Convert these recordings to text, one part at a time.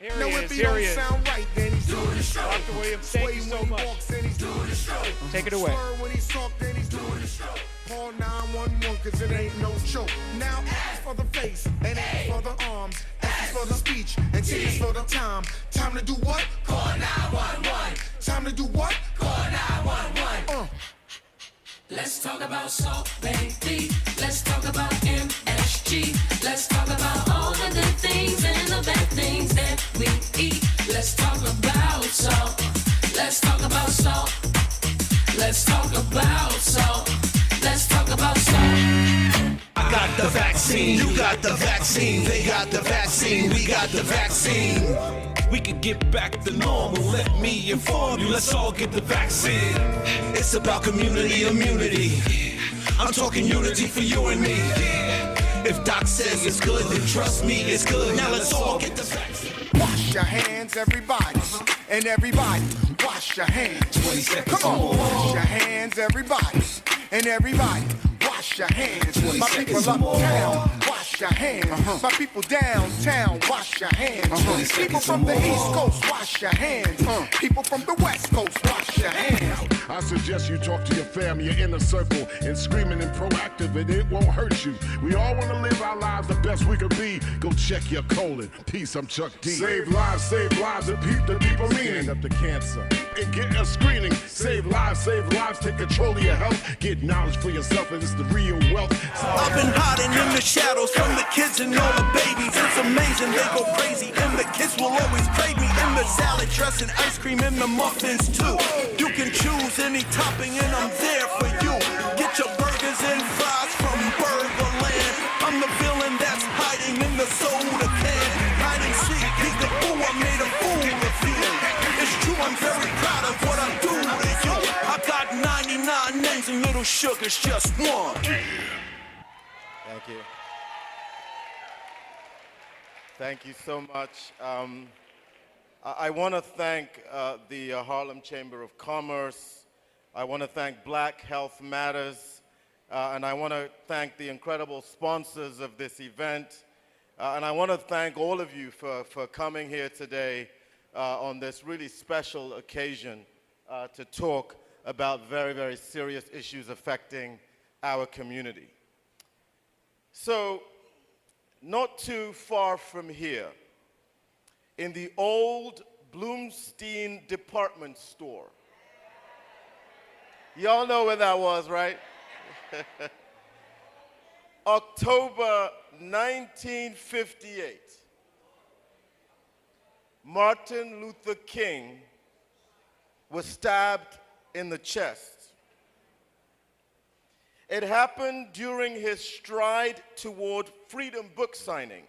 Here Now he if is, he here don't he is. sound right, then he's doing the show. Dr. Williams, thank you Sway so when he much. walks and he's doing the show. Take it away. Slur when he's talk, then he's doing the show. Call 911 cause it ain't no joke. Now F is for the face, and A is for the arms. F is for the speech, and T is for the time. Time to do what? Call 911. Time to do what? Call 911. Let's talk about salt, baby. Let's talk about MSG. Let's talk about all the good things and the bad things that we eat. Let's talk about salt. Let's talk about salt. Let's talk about salt. Let's talk about salt. I got the vaccine, you got the vaccine, they got the vaccine, we got the vaccine. We can get back to normal, let me inform you, let's all get the vaccine. It's about community immunity, I'm talking unity for you and me. If Doc says it's good, then trust me, it's good. Now let's all get the vaccine. Wash your hands, everybody, and everybody, wash your hands. 20 seconds. Come on, wash your hands, everybody, and everybody, wash your hands. 20 My seconds people more. uptown, wash your hands. My people downtown, wash your hands. 20 People seconds from the more. East Coast, wash your hands. People from the West Coast, wash your hands. I suggest you talk to your family, your inner circle, and screaming and proactive, and it won't hurt you. We all want to live our lives the best we could be. Go check your colon. Peace, I'm Chuck D. Save lives, and peep the people meaning. Stand up to cancer and get a screening. Save lives, take control of your health. Get knowledge for yourself, and it's the real wealth. I've been hiding in the shadows from the kids and all the babies. It's amazing, they go crazy, and the kids will always trade me in the salad dressing, ice cream, and the muffins too. You can choose any topping, and I'm there for you. Get your burgers and fries from Burgerland. I'm the villain that's hiding in the soda can. Hide and seek, peek the fool, I made a fool of you. It's true, I'm very proud of what I do to you. I got 99 names and Little Sugar's just one. Thank you. Thank you so much. I want to thank the Harlem Chamber of Commerce. I want to thank Black Health Matters. And I want to thank the incredible sponsors of this event. And I want to thank all of you for coming here today on this really special occasion to talk about very, very serious issues affecting our community. So, not too far from here, in the old Bloomstein department store. Y'all know where that was, right? October 1958, Martin Luther King was stabbed in the chest. It happened during his stride toward freedom book signing,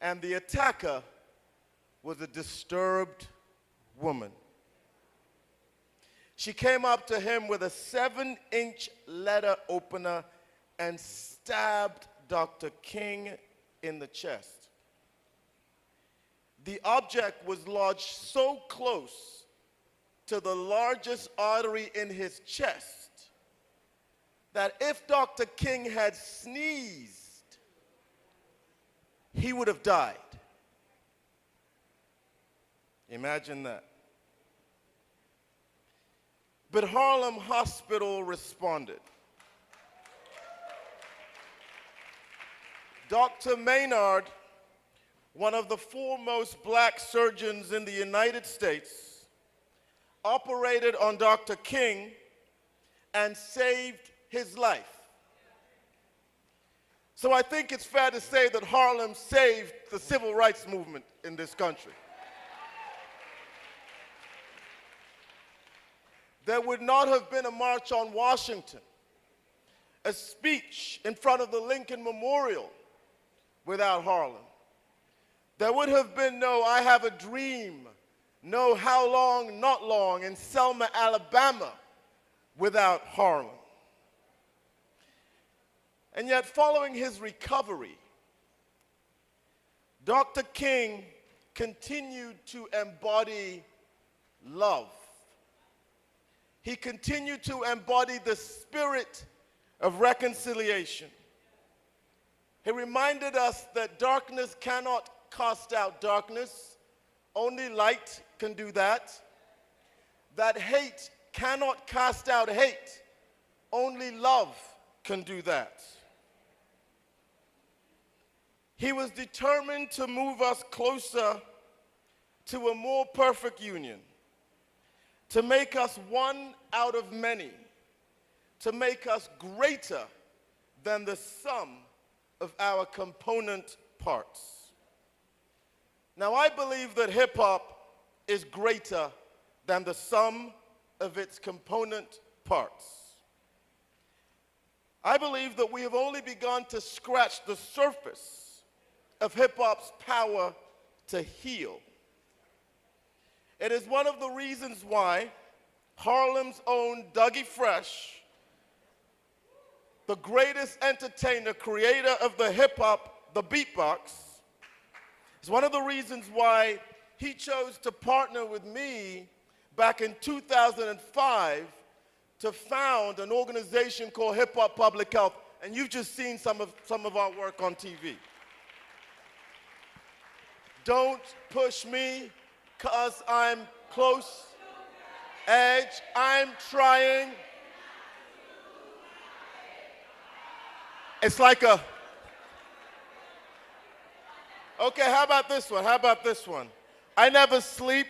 and the attacker was a disturbed woman. She came up to him with a 7-inch letter opener and stabbed Dr. King in the chest. The object was lodged so close to the largest artery in his chest that if Dr. King had sneezed, he would have died. Imagine that. But Harlem Hospital responded. Dr. Maynard, one of the foremost black surgeons in the United States, operated on Dr. King and saved his life. So I think it's fair to say that Harlem saved the civil rights movement in this country. There would not have been a march on Washington, a speech in front of the Lincoln Memorial without Harlem. There would have been no I Have a Dream, no How Long, Not Long in Selma, Alabama without Harlem. And yet, following his recovery, Dr. King continued to embody love. He continued to embody the spirit of reconciliation. He reminded us that darkness cannot cast out darkness. Only light can do that. That hate cannot cast out hate. Only love can do that. He was determined to move us closer to a more perfect union, to make us one out of many, to make us greater than the sum of our component parts. Now, I believe that hip hop is greater than the sum of its component parts. I believe that we have only begun to scratch the surface of hip hop's power to heal. It is one of the reasons why Harlem's own Dougie Fresh, the greatest entertainer, creator of the hip hop, the beatbox, is one of the reasons why he chose to partner with me back in 2005 to found an organization called Hip Hop Public Health. And you've just seen some of our work on TV. Don't push me, 'cause I'm close edge. I'm trying. It's like a, okay, how about this one? How about this one? I never sleep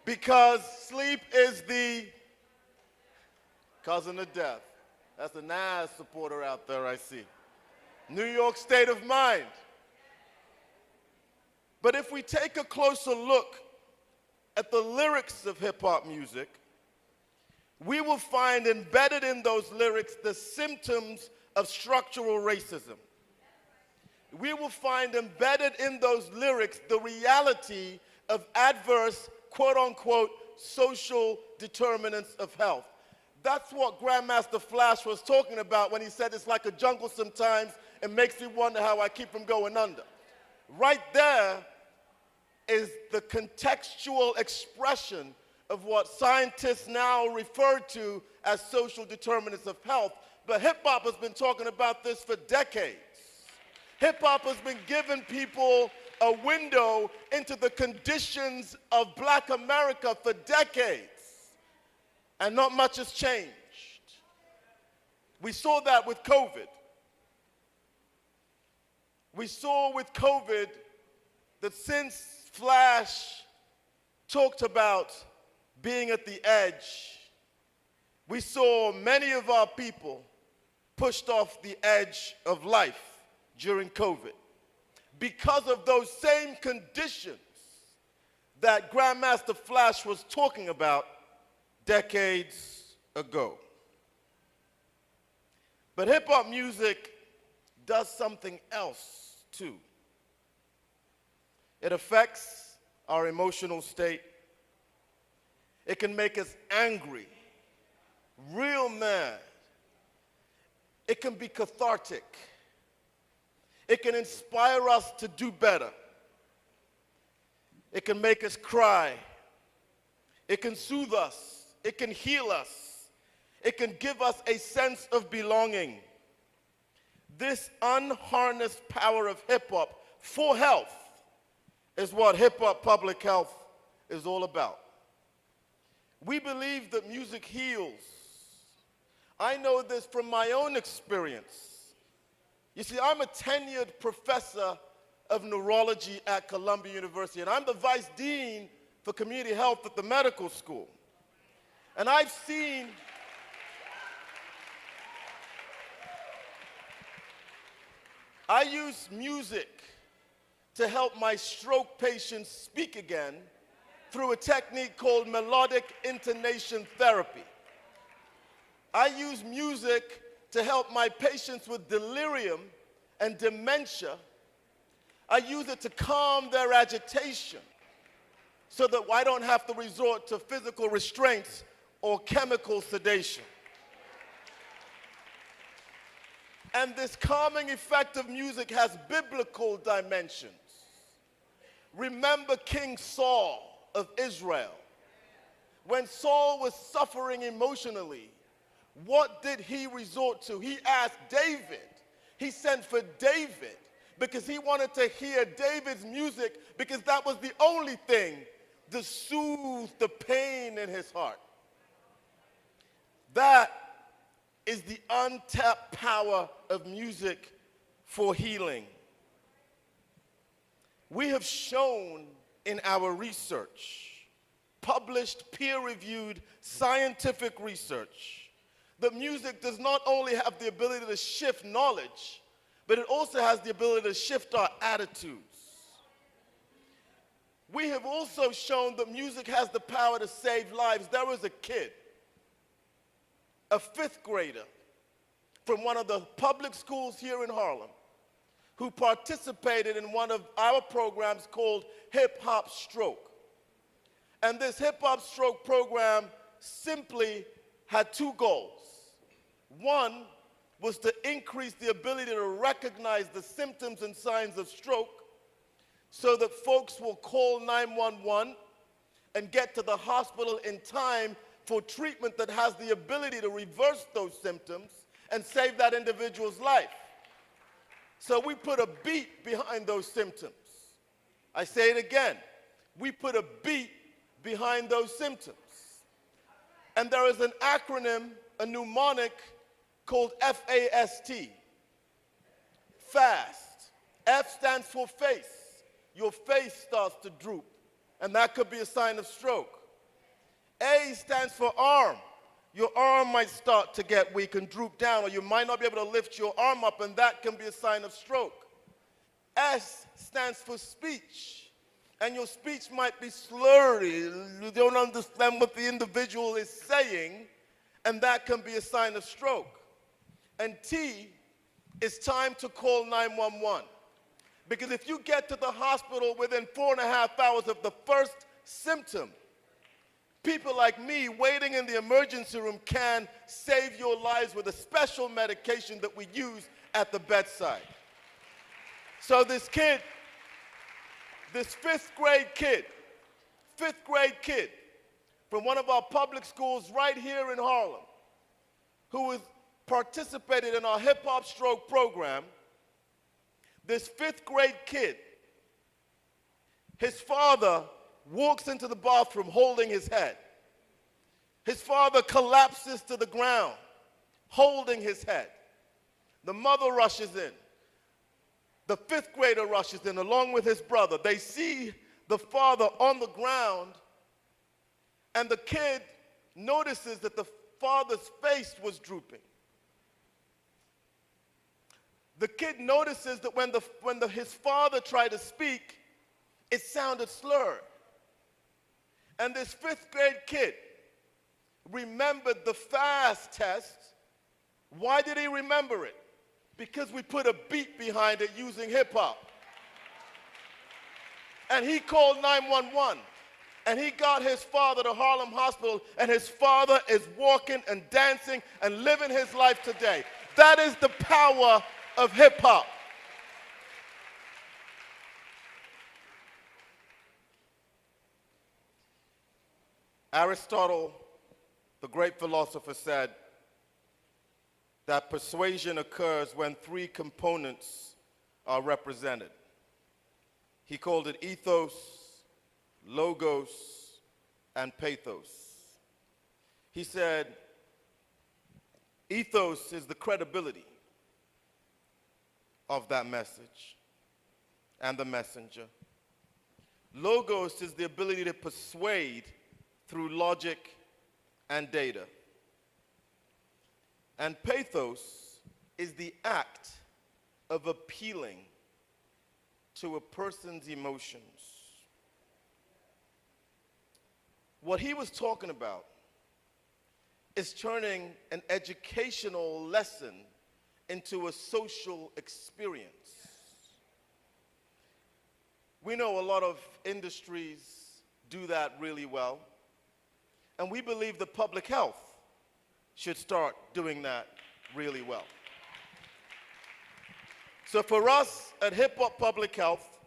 because sleep is the cousin of death. That's a Nas supporter out there, I see. New York state of mind. But if we take a closer look at the lyrics of hip hop music, we will find embedded in those lyrics the symptoms of structural racism. We will find embedded in those lyrics the reality of adverse, quote unquote, social determinants of health. That's what Grandmaster Flash was talking about when he said it's like a jungle sometimes. It makes me wonder how I keep from going under. Right there is the contextual expression of what scientists now refer to as social determinants of health. But hip hop has been talking about this for decades. Hip hop has been giving people a window into the conditions of Black America for decades. And not much has changed. We saw that with COVID. We saw with COVID that since Flash talked about being at the edge, we saw many of our people pushed off the edge of life during COVID because of those same conditions that Grandmaster Flash was talking about decades ago. But hip hop music does something else too. It affects our emotional state. It can make us angry, real mad. It can be cathartic. It can inspire us to do better. It can make us cry. It can soothe us. It can heal us. It can give us a sense of belonging. This unharnessed power of hip hop for health is what Hip Hop Public Health is all about. We believe that music heals. I know this from my own experience. You see, I'm a tenured professor of neurology at Columbia University, and I'm the vice dean for community health at the medical school. And I use music to help my stroke patients speak again through a technique called melodic intonation therapy. I use music to help my patients with delirium and dementia. I use it to calm their agitation so that I don't have to resort to physical restraints or chemical sedation. And this calming effect of music has biblical dimensions. Remember King Saul of Israel. When Saul was suffering emotionally, what did he resort to? He asked David. He sent for David. because he wanted to hear David's music because that was the only thing to soothe the pain in his heart. That is the untapped power of music for healing. We have shown in our research, published peer-reviewed scientific research, that music does not only have the ability to shift knowledge, but it also has the ability to shift our attitudes. We have also shown that music has the power to save lives. There was a kid, a 5th grader, from one of the public schools here in Harlem, who participated in one of our programs called Hip Hop Stroke. And this Hip Hop Stroke program simply had 2 goals. One was to increase the ability to recognize the symptoms and signs of stroke so that folks will call 911 and get to the hospital in time for treatment that has the ability to reverse those symptoms and save that individual's life. So we put a beat behind those symptoms. I say it again. We put a beat behind those symptoms. And there is an acronym, a mnemonic called FAST. FAST. F stands for face. Your face starts to droop, and that could be a sign of stroke. A stands for arm. Your arm might start to get weak and droop down, or you might not be able to lift your arm up, and that can be a sign of stroke. S stands for speech, and your speech might be slurry. You don't understand what the individual is saying, and that can be a sign of stroke. And T is time to call 911. Because if you get to the hospital within 4.5 hours of the first symptom, people like me waiting in the emergency room can save your lives with a special medication that we use at the bedside. So this kid, this 5th grade kid from one of our public schools right here in Harlem, who was participated in our Hip Hop Stroke program, this 5th grade kid, his father walks into the bathroom holding his head. His father collapses to the ground, holding his head. The mother rushes in. The 5th grader rushes in along with his brother. They see the father on the ground, and the kid notices that the father's face was drooping. The kid notices that when his father tried to speak, it sounded slurred. And this 5th grade kid remembered the FAST test. Why did he remember it? Because we put a beat behind it using hip hop. And he called 911. And he got his father to Harlem Hospital, and his father is walking and dancing and living his life today. That is the power of hip hop. Aristotle, the great philosopher, said that persuasion occurs when 3 components are represented. He called it ethos, logos, and pathos. He said, ethos is the credibility of that message and the messenger. Logos is the ability to persuade through logic and data. And pathos is the act of appealing to a person's emotions. What he was talking about is turning an educational lesson into a social experience. We know a lot of industries do that really well, and we believe that public health should start doing that really well. So for us at Hip Hop Public Health,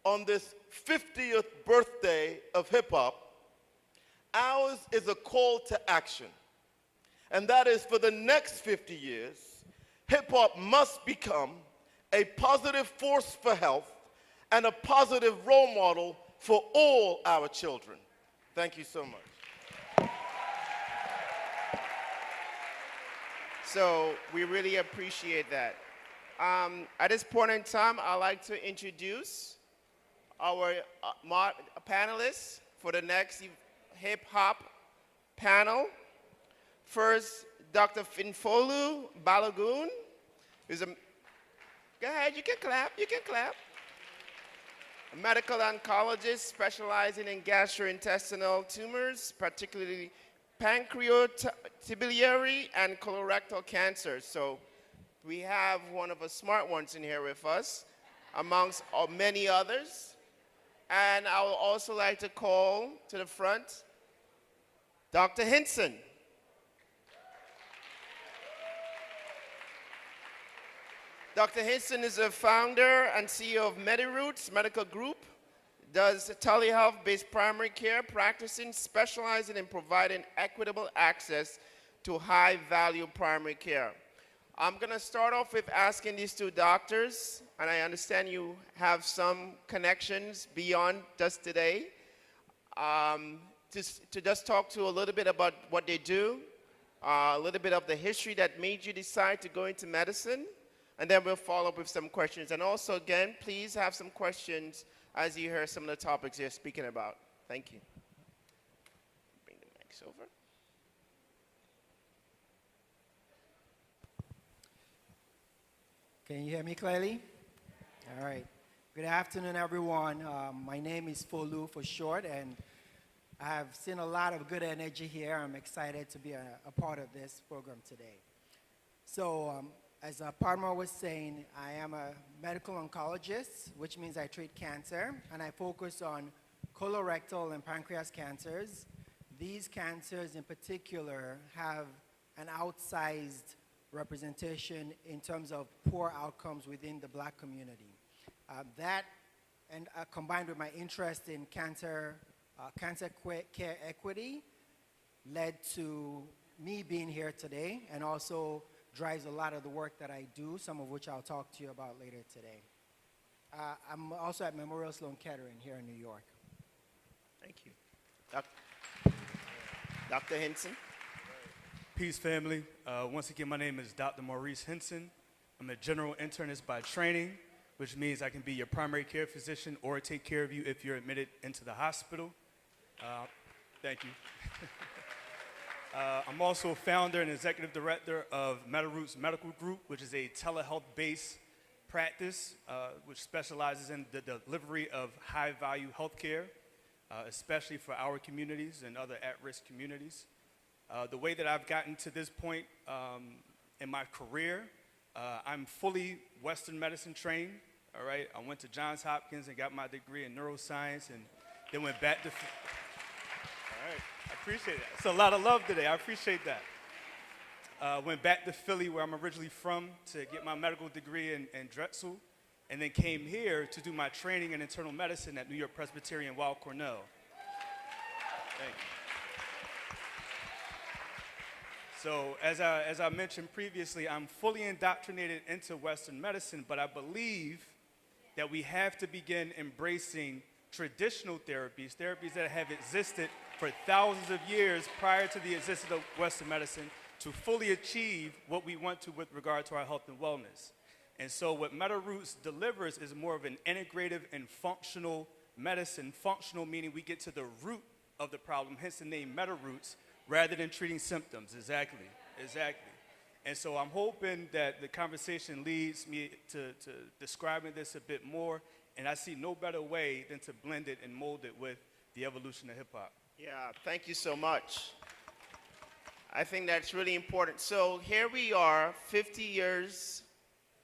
on this 50th birthday of hip hop, ours is a call to action. And that is, for the next 50 years, hip hop must become a positive force for health, and a positive role model for all our children. Thank you so much. So we really appreciate that. At this point in time, I'd like to introduce our panelists for the next hip hop panel. First, Dr. Finfolu Balogun, who's a, go ahead, you can clap, A medical oncologist specializing in gastrointestinal tumors, particularly pancreatibiliary and colorectal cancers. So we have one of the smart ones in here with us, amongst many others. And I would also like to call to the front Dr. Hinson. Dr. Hinson is the founder and CEO of MediRoots Medical Group, does telehealth-based primary care, practicing, specializing in providing equitable access to high-value primary care. I'm going to start off with asking these two doctors, and I understand you have some connections beyond just today, to just talk to a little bit about what they do, a little bit of the history that made you decide to go into medicine, and then we'll follow up with some questions. And also, again, please have some questions as you hear some of the topics they're speaking about. Thank you. Bring the mics over. Can you hear me clearly? All right. Good afternoon, everyone. My name is Folu for short, and I have seen a lot of good energy here. I'm excited to be a part of this program today. So, as Padma was saying, I am a medical oncologist, which means I treat cancer, and I focus on colorectal and pancreas cancers. These cancers in particular have an outsized representation in terms of poor outcomes within the Black community. Combined with my interest in cancer care equity led to me being here today, and also drives a lot of the work that I do, some of which I'll talk to you about later today. I'm also at Memorial Sloan Kettering here in New York. Thank you. Dr. Hinson. Peace, family. Once again, my name is Dr. Maurice Hinson. I'm a general internist by training, which means I can be your primary care physician or take care of you if you're admitted into the hospital. Thank you. I'm also founder and executive director of MediRoots Medical Group, which is a telehealth-based practice which specializes in the delivery of high-value healthcare, especially for our communities and other at-risk communities. The way that I've gotten to this point in my career, I'm fully Western medicine trained, all right? I went to Johns Hopkins and got my degree in neuroscience, and then went back to... All right, I appreciate that. It's a lot of love today. I appreciate that. Went back to Philly, where I'm originally from, to get my medical degree in Drexel, and then came here to do my training in internal medicine at New York Presbyterian Weill Cornell. Thank you. So as I mentioned previously, I'm fully indoctrinated into Western medicine, but I believe that we have to begin embracing traditional therapies that have existed for thousands of years prior to the existence of Western medicine, to fully achieve what we want to with regard to our health and wellness. And so what MediRoots delivers is more of an integrative and functional medicine. Functional meaning we get to the root of the problem, hence the name MediRoots, rather than treating symptoms. Exactly. And so I'm hoping that the conversation leads me to describing this a bit more, and I see no better way than to blend it and mold it with the evolution of hip-hop. Yeah, thank you so much. I think that's really important. So here we are, 50 years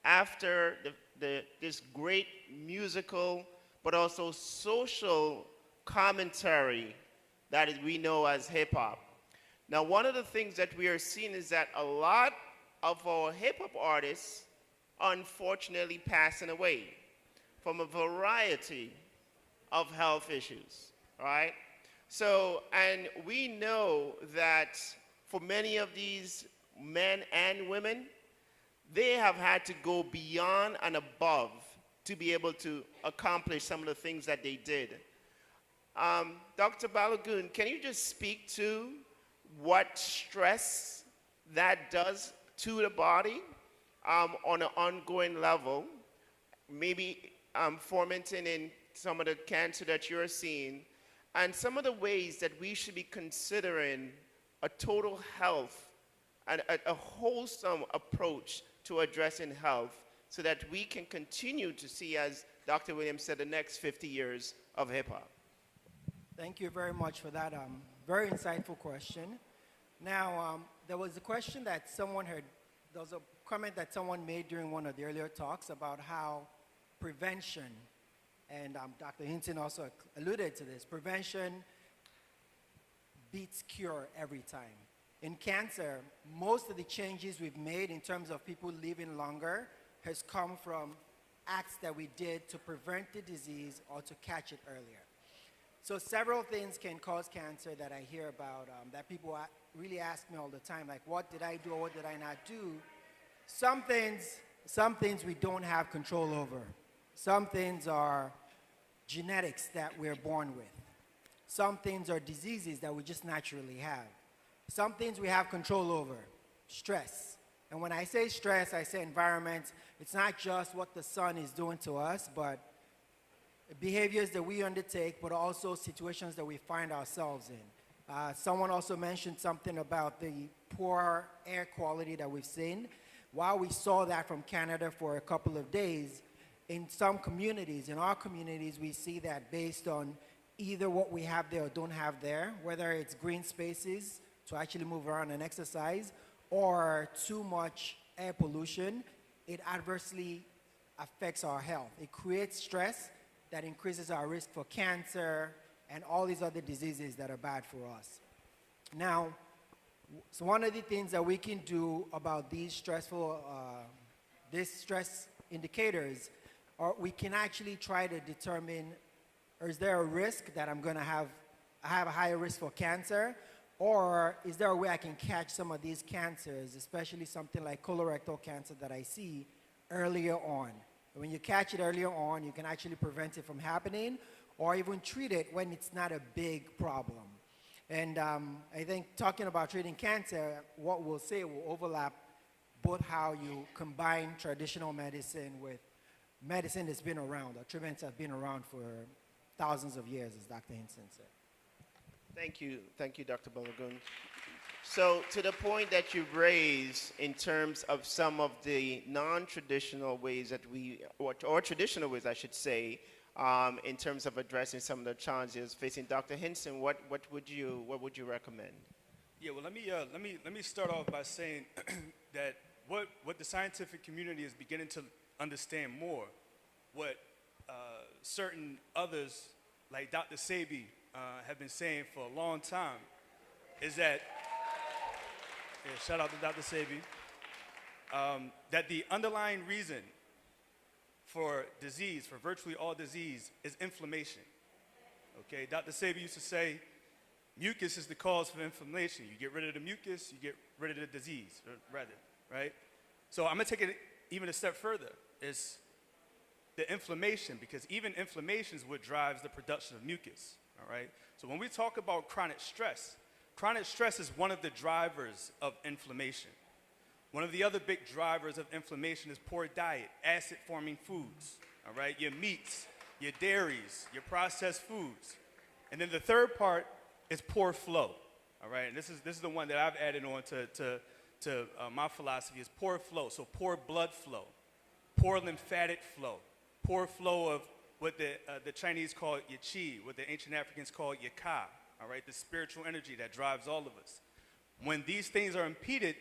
after this great musical, but also social commentary that we know as hip-hop. Now, one of the things that we are seeing is that a lot of our hip-hop artists are unfortunately passing away from a variety of health issues, right? So, and we know that for many of these men and women, they have had to go beyond and above to be able to accomplish some of the things that they did. Dr. Balogun, can you just speak to what stress that does to the body on an ongoing level, maybe fomenting in some of the cancer that you're seeing, and some of the ways that we should be considering a total health and a wholesome approach to addressing health so that we can continue to see, as Dr. Williams said, the next 50 years of hip-hop? Thank you very much for that very insightful question. Now, there was a question that someone heard, there was a comment that someone made during one of the earlier talks about how prevention, and Dr. Hinton also alluded to this, prevention beats cure every time. In cancer, most of the changes we've made in terms of people living longer has come from acts that we did to prevent the disease or to catch it earlier. So several things can cause cancer that I hear about that people really ask me all the time, like what did I do or what did I not do? Some things we don't have control over. Some things are genetics that we're born with. Some things are diseases that we just naturally have. Some things we have control over, stress. And when I say stress, I say environment. It's not just what the sun is doing to us, but behaviors that we undertake, but also situations that we find ourselves in. Someone also mentioned something about the poor air quality that we've seen. While we saw that from Canada for a couple of days, in some communities, in our communities, we see that based on either what we have there or don't have there, whether it's green spaces to actually move around and exercise, or too much air pollution, it adversely affects our health. It creates stress that increases our risk for cancer and all these other diseases that are bad for us. Now, so one of the things that we can do about these stress indicators, or we can actually try to determine, or is there a risk that I have a higher risk for cancer, or is there a way I can catch some of these cancers, especially something like colorectal cancer that I see earlier on. When you catch it earlier on, you can actually prevent it from happening, or even treat it when it's not a big problem. And I think talking about treating cancer, what we'll say will overlap both how you combine traditional medicine with medicine that's been around, or treatments that have been around for thousands of years, as Dr. Hinson said. Thank you, Dr. Balogun. So to the point that you raised in terms of some of the non-traditional ways that or traditional ways, I should say, in terms of addressing some of the challenges facing Dr. Hinson, what would you recommend? Yeah, well, let me start off by saying that what the scientific community is beginning to understand more, what certain others like Dr. Sebi have been saying for a long time, is that, shout out to Dr. Sebi, that the underlying reason for disease, for virtually all disease, is inflammation. Okay, Dr. Sebi used to say, mucus is the cause for inflammation. You get rid of the mucus, you get rid of the disease, right? So I'm gonna take it even a step further. It's the inflammation, because even inflammation is what drives the production of mucus, all right? So when we talk about chronic stress is one of the drivers of inflammation. One of the other big drivers of inflammation is poor diet, acid-forming foods, all right? Your meats, your dairies, your processed foods. And then the third part is poor flow, all right? And this is the one that I've added on to my philosophy, is poor flow. So poor blood flow, poor lymphatic flow, poor flow of what the Chinese call yi qi, what the ancient Africans call yi ka, all right, the spiritual energy that drives all of us. When these things are impeded,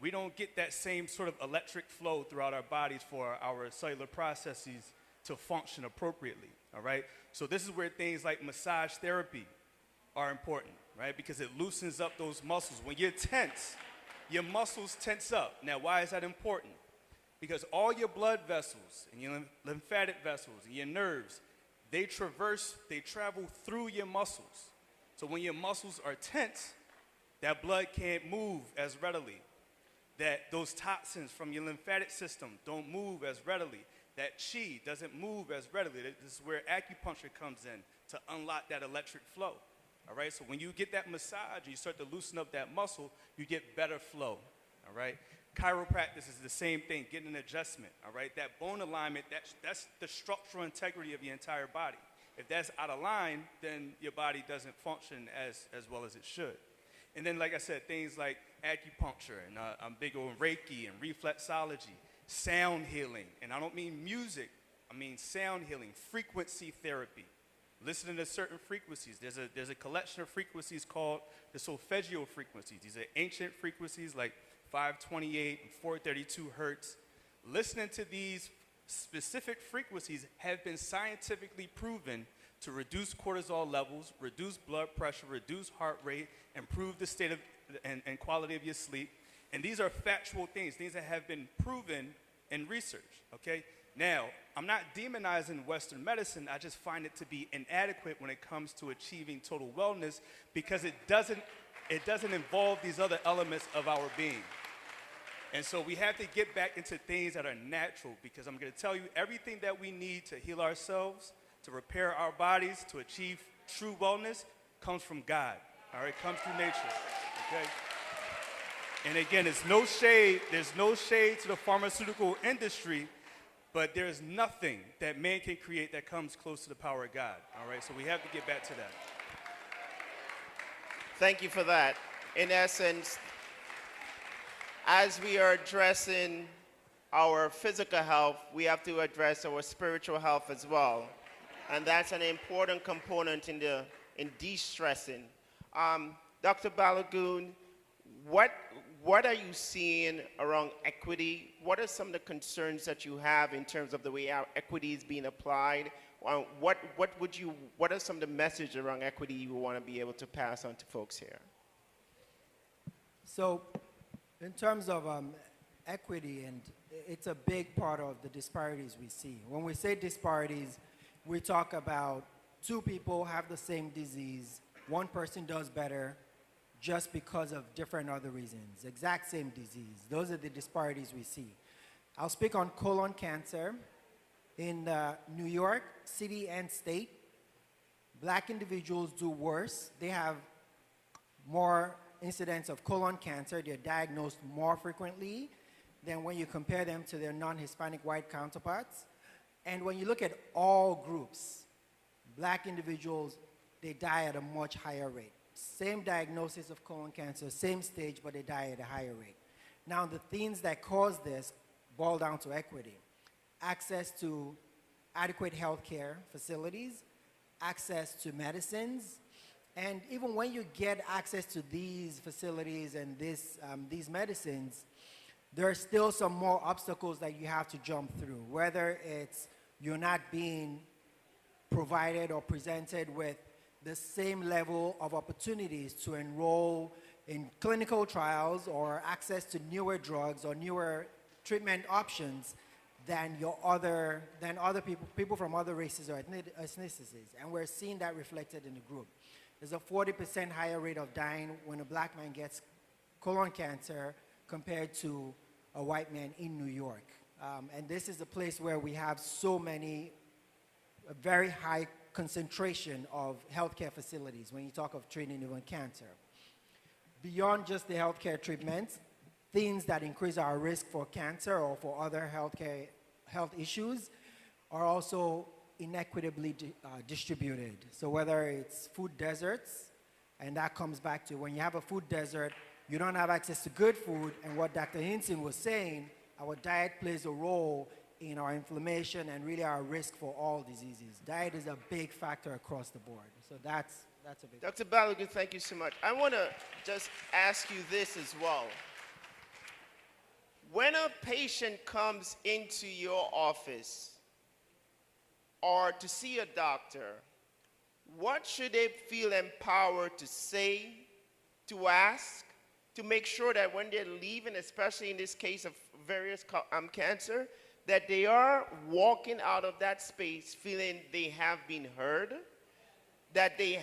we don't get that same sort of electric flow throughout our bodies for our cellular processes to function appropriately, all right? So this is where things like massage therapy are important, right? Because it loosens up those muscles. When you're tense, your muscles tense up. Now, why is that important? Because all your blood vessels and your lymphatic vessels and your nerves, they travel through your muscles. So when your muscles are tense, that blood can't move as readily. that those toxins from your lymphatic system don't move as readily, that chi doesn't move as readily. This is where acupuncture comes in to unlock that electric flow. All right, so when you get that massage, you start to loosen up that muscle, you get better flow. All right, chiropractic is the same thing, getting an adjustment. All right, that bone alignment, that's the structural integrity of your entire body. If that's out of line, then your body doesn't function as well as it should. And then, like I said, things like acupuncture, and I'm big on Reiki and reflexology, sound healing, and I don't mean music, I mean sound healing, frequency therapy, listening to certain frequencies. There's a collection of frequencies called the solfeggio frequencies. These are ancient frequencies like 528 and 432 hertz. Listening to these specific frequencies have been scientifically proven to reduce cortisol levels, reduce blood pressure, reduce heart rate, improve the state of and quality of your sleep. And these are factual things that have been proven in research, okay? Now, I'm not demonizing Western medicine. I just find it to be inadequate when it comes to achieving total wellness because it doesn't involve these other elements of our being. And so we have to get back into things that are natural because I'm going to tell you everything that we need to heal ourselves, to repair our bodies, to achieve true wellness comes from God. All right, comes through nature. Okay? And again, there's no shade to the pharmaceutical industry, but there's nothing that man can create that comes close to the power of God. All right, so we have to get back to that. Thank you for that. In essence, as we are addressing our physical health, we have to address our spiritual health as well. And that's an important component in de-stressing. Dr. Balagoon, what are you seeing around equity? What are some of the concerns that you have in terms of the way our equity is being applied? What are some of the messages around equity you want to be able to pass on to folks here? So, in terms of equity, and it's a big part of the disparities we see. When we say disparities, we talk about two people have the same disease, one person does better just because of different other reasons, exact same disease. Those are the disparities we see. I'll speak on colon cancer. In New York City and state, black individuals do worse. They have more incidence of colon cancer. They're diagnosed more frequently than when you compare them to their non-Hispanic white counterparts. And when you look at all groups, black individuals, they die at a much higher rate. Same diagnosis of colon cancer, same stage, but they die at a higher rate. Now, the things that cause this boil down to equity. Access to adequate healthcare facilities, access to medicines, and even when you get access to these facilities and these medicines, there are still some more obstacles that you have to jump through, whether it's you're not being provided or presented with the same level of opportunities to enroll in clinical trials or access to newer drugs or newer treatment options than other people from other races or ethnicities. And we're seeing that reflected in the group. There's a 40% higher rate of dying when a black man gets colon cancer compared to a white man in New York. And this is a place where we have a very high concentration of healthcare facilities when you talk of treating even cancer. Beyond just the healthcare treatments, things that increase our risk for cancer or for other health issues are also inequitably distributed. So whether it's food deserts, and that comes back to when you have a food desert, you don't have access to good food, and what Dr. Hinson was saying, our diet plays a role in our inflammation and really our risk for all diseases. Diet is a big factor across the board. So that's a big Dr. Balagoon, thank you so much. I want to just ask you this as well. When a patient comes into your office or to see a doctor, what should they feel empowered to say, to ask, to make sure that when they're leaving, especially in this case of various cancer, that they are walking out of that space feeling they have been heard, that they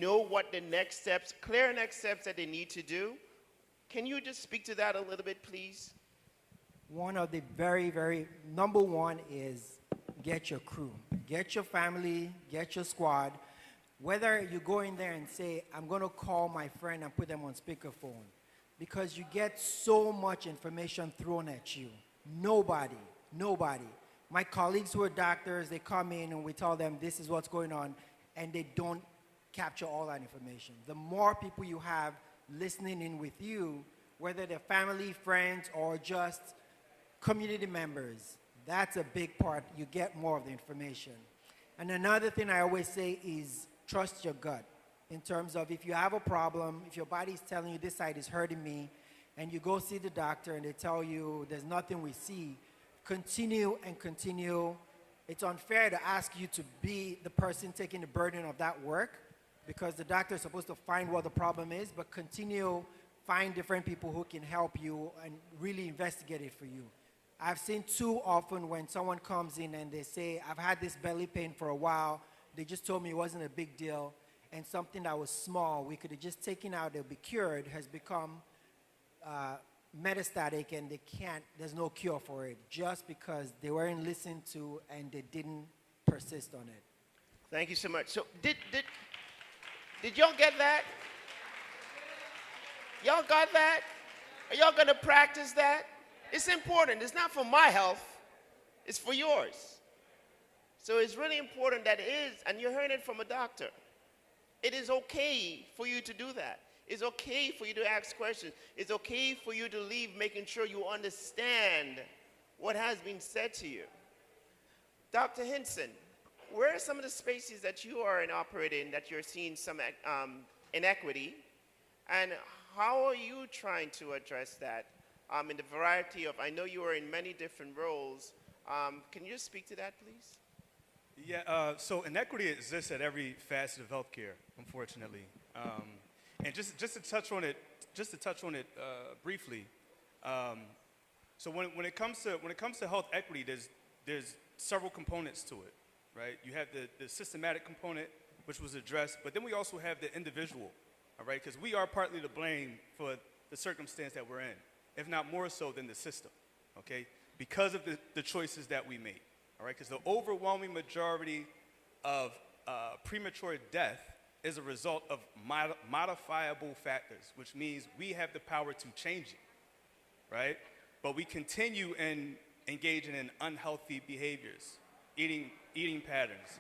know what the next steps, clear next steps that they need to do, Can you just speak to that a little bit, please? One of the very, very number one is get your crew, get your family, get your squad. Whether you go in there and say, I'm going to call my friend and put them on speakerphone, because you get so much information thrown at you. Nobody. My colleagues who are doctors, they come in and we tell them this is what's going on, and they don't capture all that information. The more people you have listening in with you, whether they're family, friends, or just community members, that's a big part. You get more of the information. And another thing I always say is trust your gut. In terms of if you have a problem, if your body's telling you this side is hurting me, and you go see the doctor and they tell you there's nothing we see, continue and continue. It's unfair to ask you to be the person taking the burden of that work, because the doctor is supposed to find what the problem is, but continue, find different people who can help you and really investigate it for you. I've seen too often when someone comes in and they say, I've had this belly pain for a while, they just told me it wasn't a big deal, and something that was small, we could have just taken out, they'll be cured, has become metastatic, and they can't, there's no cure for it, just because they weren't listened to and they didn't persist on it. Thank you so much. So did y'all get that? Y'all got that? Are y'all going to practice that? It's important. It's not for my health. It's for yours. So it's really important that it is, and you're hearing it from a doctor. It is okay for you to do that. It's okay for you to ask questions. It's okay for you to leave making sure you understand what has been said to you. Dr. Hinson, where are some of the spaces that you are operating that you're seeing some inequity, and how are you trying to address that in the variety of, I know you are in many different roles. Can you just speak to that, please? Yeah, so inequity exists at every facet of healthcare, unfortunately. And just to touch on it, briefly. So when it comes to health equity, there's several components to it, right? You have the systematic component, which was addressed, but then we also have the individual, all right? Because we are partly to blame for the circumstance that we're in, if not more so than the system, okay? Because of the choices that we make, all right? Because the overwhelming majority of premature death is a result of modifiable factors, which means we have the power to change it, right? But we continue in engaging in unhealthy behaviors, eating patterns,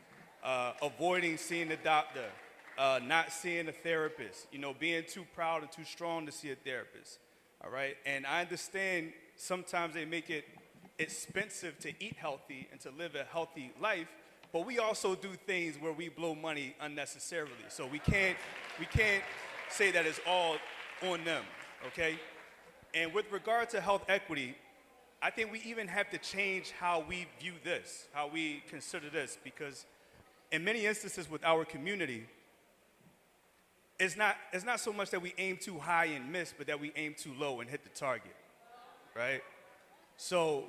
avoiding seeing the doctor, not seeing a therapist, being too proud and too strong to see a therapist, all right? And I understand sometimes they make it expensive to eat healthy and to live a healthy life, but we also do things where we blow money unnecessarily. So we can't say that it's all on them, okay? And with regard to health equity, I think we even have to change how we view this, how we consider this, because in many instances with our community, it's not so much that we aim too high and miss, but that we aim too low and hit the target, right? So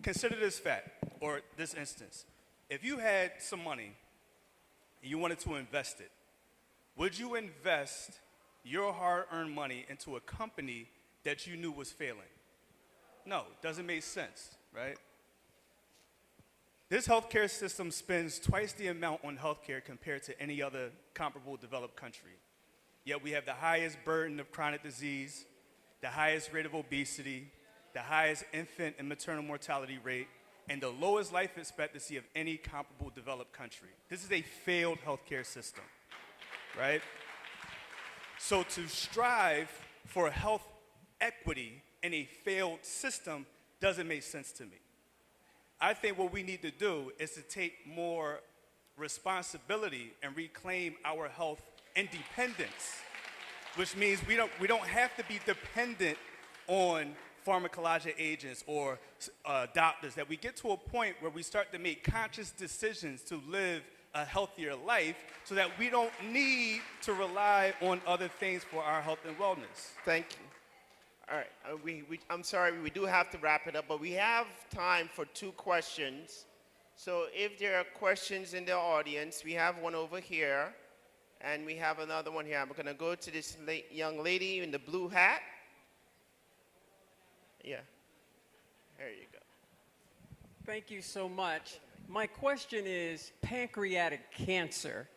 consider this fact, or this instance. If you had some money and you wanted to invest it, would you invest your hard-earned money into a company that you knew was failing? No, it doesn't make sense, right? This healthcare system spends twice the amount on healthcare compared to any other comparable developed country. Yet we have the highest burden of chronic disease, the highest rate of obesity, the highest infant and maternal mortality rate, and the lowest life expectancy of any comparable developed country. This is a failed healthcare system, right? So to strive for health equity in a failed system doesn't make sense to me. I think what we need to do is to take more responsibility and reclaim our health independence, which means we don't have to be dependent on pharmacologic agents or doctors, that we get to a point where we start to make conscious decisions to live a healthier life so that we don't need to rely on other things for our health and wellness. Thank you. All right, I'm sorry, we do have to wrap it up, but we have time for 2 questions. So if there are questions in the audience, we have one over here, And we have another one here. I'm going to go to this young lady in the blue hat. Yeah. There you go. Thank you so much. My question is pancreatic cancer.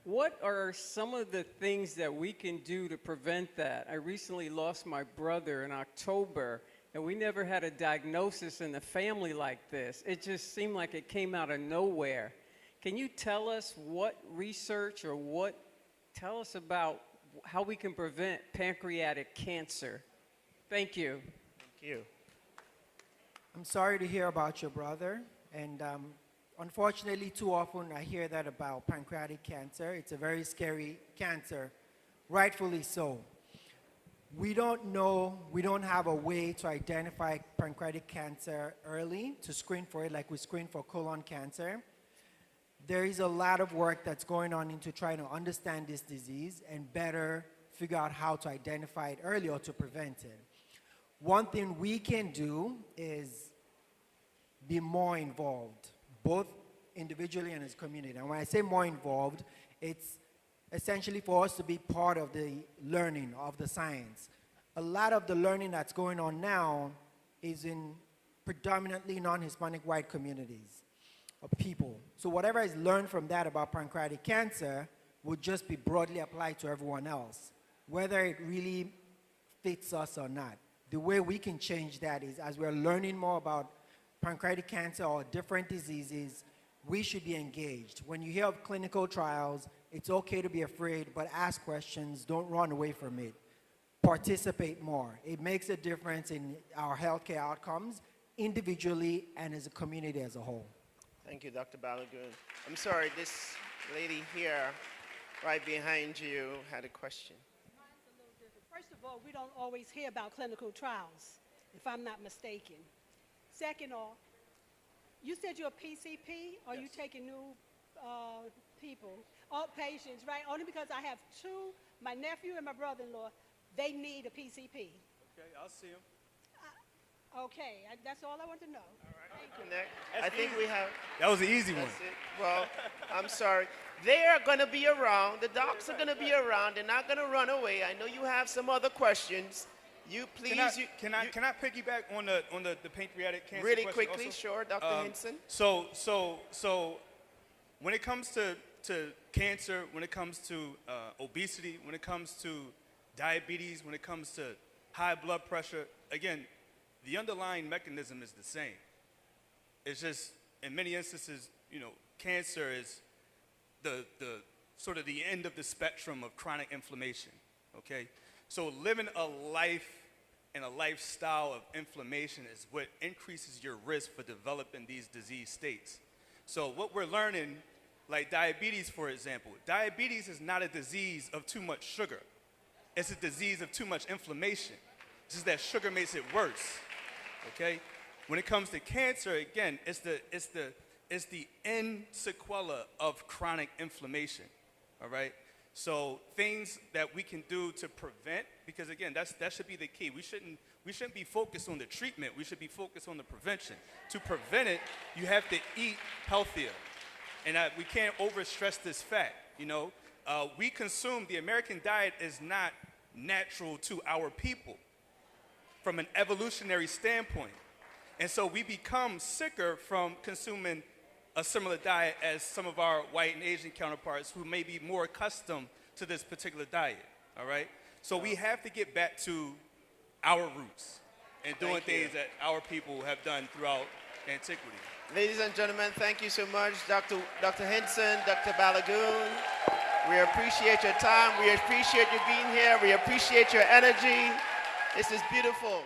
What are some of the things that we can do to prevent that? I recently lost my brother in October, and we never had a diagnosis in the family like this. It just seemed like it came out of nowhere. Can you tell us what research or tell us about how we can prevent pancreatic cancer? Thank you. Thank you. I'm sorry to hear about your brother, and unfortunately, too often I hear that about pancreatic cancer. It's a very scary cancer, rightfully so. We don't know, we don't have a way to identify pancreatic cancer early, to screen for it like we screen for colon cancer. There is a lot of work that's going on into trying to understand this disease and better figure out how to identify it early or to prevent it. One thing we can do is be more involved, both individually and as a community. And when I say more involved, it's essentially for us to be part of the learning of the science. A lot of the learning that's going on now is in predominantly non-Hispanic white communities of people. So whatever is learned from that about pancreatic cancer would just be broadly applied to everyone else, whether it really fits us or not. The way we can change that is as we're learning more about pancreatic cancer or different diseases, we should be engaged. When you hear of clinical trials, it's okay to be afraid, but ask questions, don't run away from it. Participate more. It makes a difference in our healthcare outcomes, individually and as a community as a whole. Thank you, Dr. Balagoon. I'm sorry, this lady here, right behind you, had a question. Mine's a little different. First of all, we don't always hear about clinical trials, if I'm not mistaken. Second off, you said you're a PCP? Are you taking new people, patients, right? Only because I have two, my nephew and my brother-in-law, they need a PCP. Okay, I'll see him. Okay, that's all I want to know. All right. Thank you. Next, I think we have. That was an easy one. That's it. Well, I'm sorry. They are going to be around. The docs are going to be around. They're not going to run away. I know you have some other questions. You please. Can I piggyback on the pancreatic cancer really question quickly? also? Sure, Dr. Hinson. So when it comes to cancer, when it comes to obesity, when it comes to diabetes, when it comes to high blood pressure, again, the underlying mechanism is the same. It's just, in many instances, cancer is the sort of the end of the spectrum of chronic inflammation, okay? So living a life and a lifestyle of inflammation is what increases your risk for developing these disease states. So what we're learning, like diabetes, for example, diabetes is not a disease of too much sugar. It's a disease of too much inflammation. It's just that sugar makes it worse, okay? When it comes to cancer, again, it's the end sequela of chronic inflammation, all right? So things that we can do to prevent, because again, that should be the key. We shouldn't be focused on the treatment. We should be focused on the prevention. To prevent it, you have to eat healthier. And we can't overstress this fact, the American diet is not natural to our people from an evolutionary standpoint. And so we become sicker from consuming a similar diet as some of our white and Asian counterparts who may be more accustomed to this particular diet, all right? So we have to get back to our roots and doing things that our people have done throughout antiquity. Ladies and gentlemen, thank you so much, Dr. Hinson, Dr. Balagoon. We appreciate your time. We appreciate you being here. We appreciate your energy. This is beautiful.